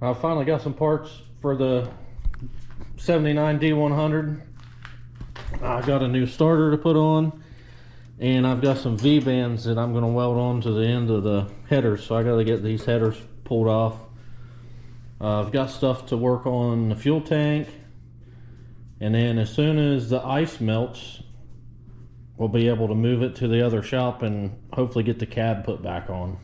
I finally got some parts for the 79 D100. I got a new starter to put on, and I've got some V-bands that I'm going to weld on to the end of the headers, so I got to get these headers pulled off. I've got stuff to work on the fuel tank, and then as soon as the ice melts, we'll be able to move it to the other shop and hopefully get the cab put back on.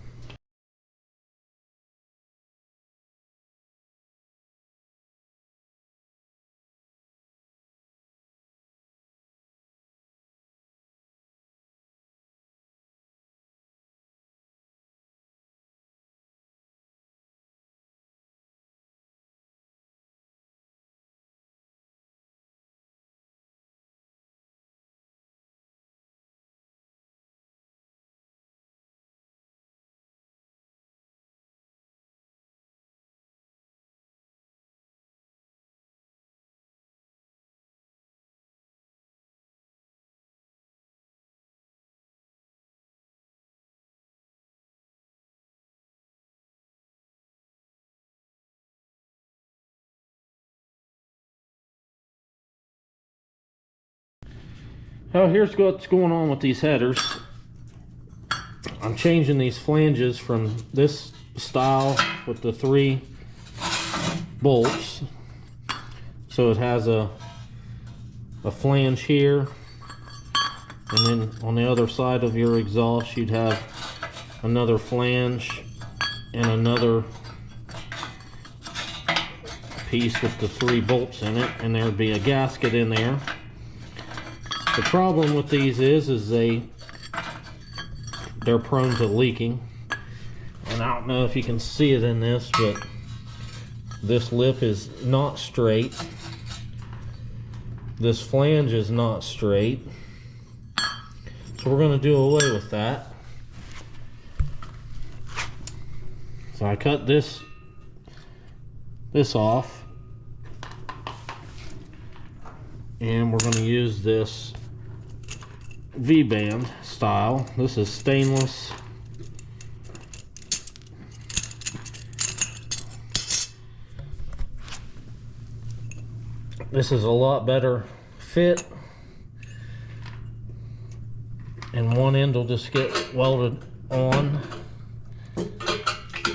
Oh, here's what's going on with these headers. I'm changing these flanges from this style with the 3 bolts. So it has a flange here, and then on the other side of your exhaust you'd have another flange and another piece with the 3 bolts in it, and there'd be a gasket in there. The problem with these is they're prone to leaking, and I don't know if you can see it in this, but this lip is not straight. This flange is not straight, so we're going to do away with that. So I cut this off, and we're going to use this V-band style. This is stainless. This is a lot better fit, and one end will just get welded on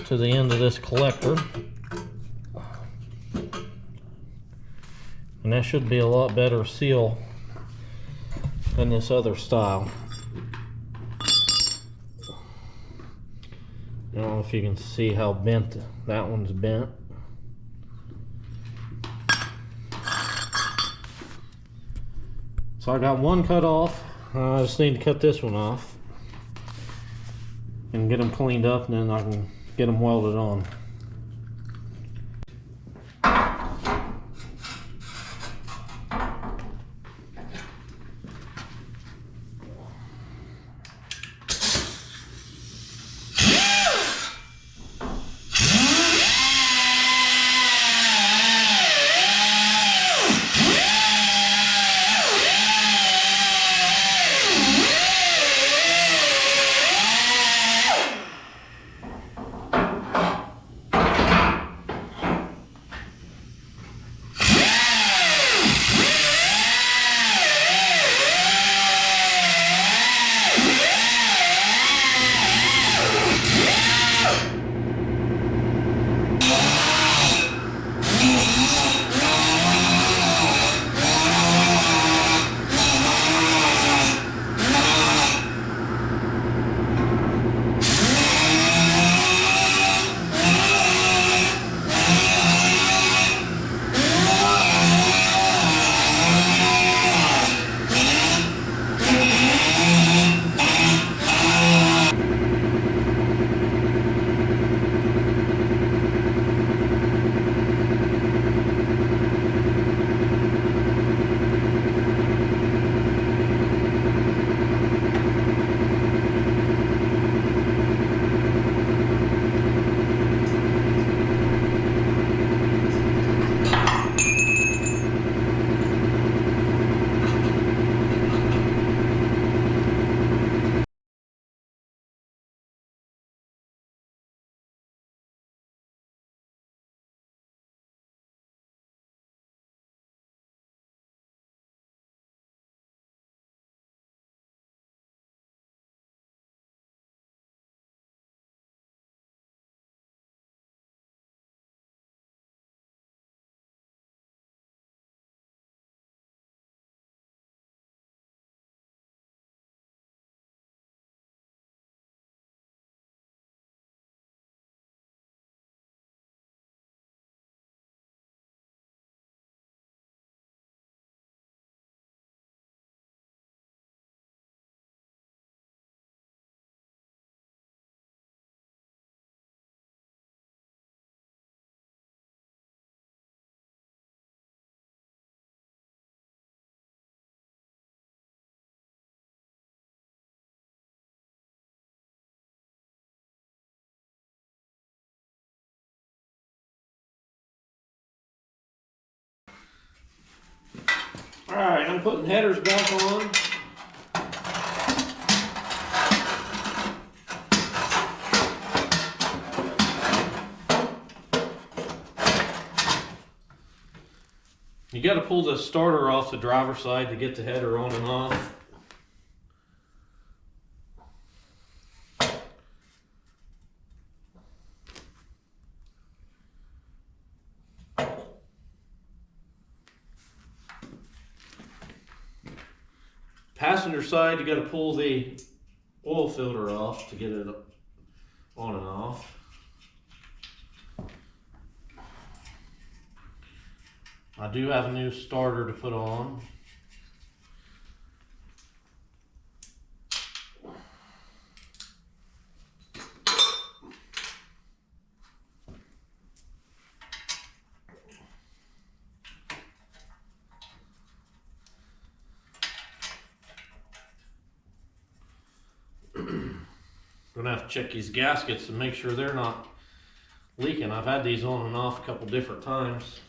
to the end of this collector, and that should be a lot better seal than this other style. I don't know if you can see how bent that one's bent. So I got one cut off. I just need to cut this one off and get them cleaned up, and then I can get them welded on. Alright, I'm putting headers back on. You got to pull the starter off the driver's side to get the header on and off. Passenger side, you got to pull the oil filter off to get it on and off. I do have a new starter to put on. Gonna have to check these gaskets to make sure they're not leaking. I've had these on and off a couple different times.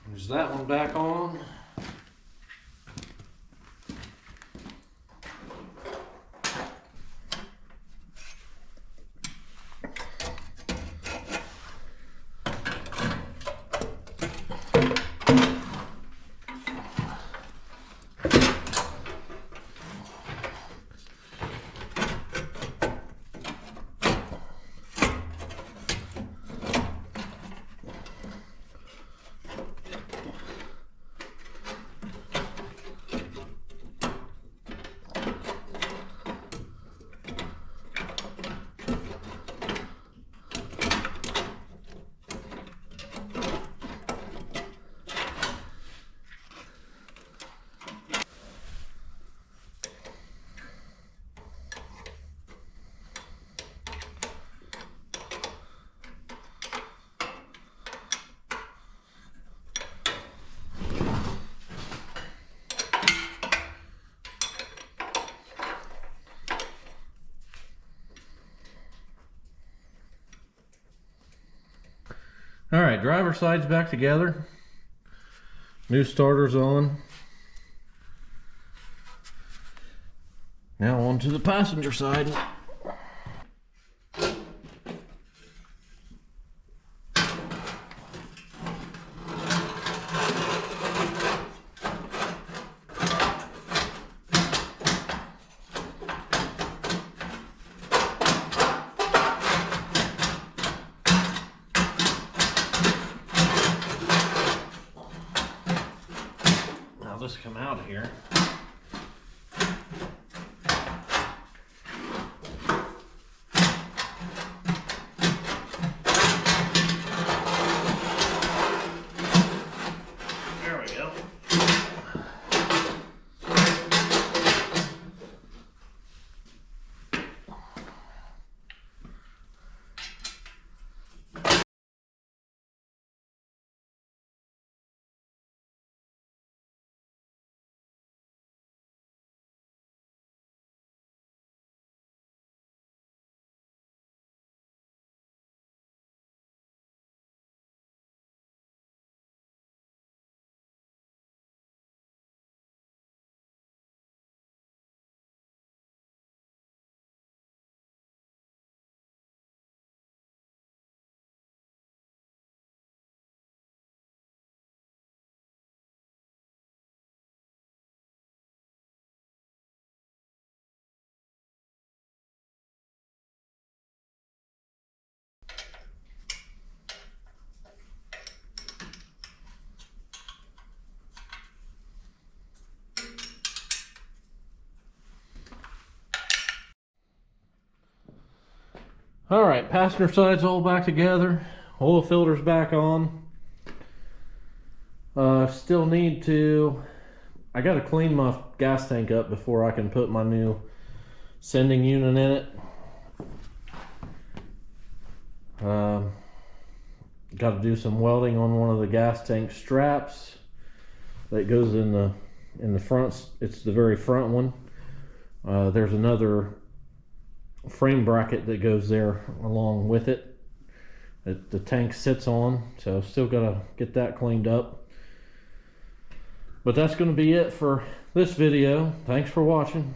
There's that one back on. All right, driver side's back together. New starter's on. Now on to the passenger side. This come out of here. There we go. All right, passenger side's all back together. Oil filter's back on. Still need to I gotta clean my gas tank up before I can put my new sending unit in it. Got to do some welding on one of the gas tank straps that goes in the front. It's the very front one. There's another frame bracket that goes there along with it that the tank sits on, so still gotta get that cleaned up. But that's going to be it for this video. Thanks for watching.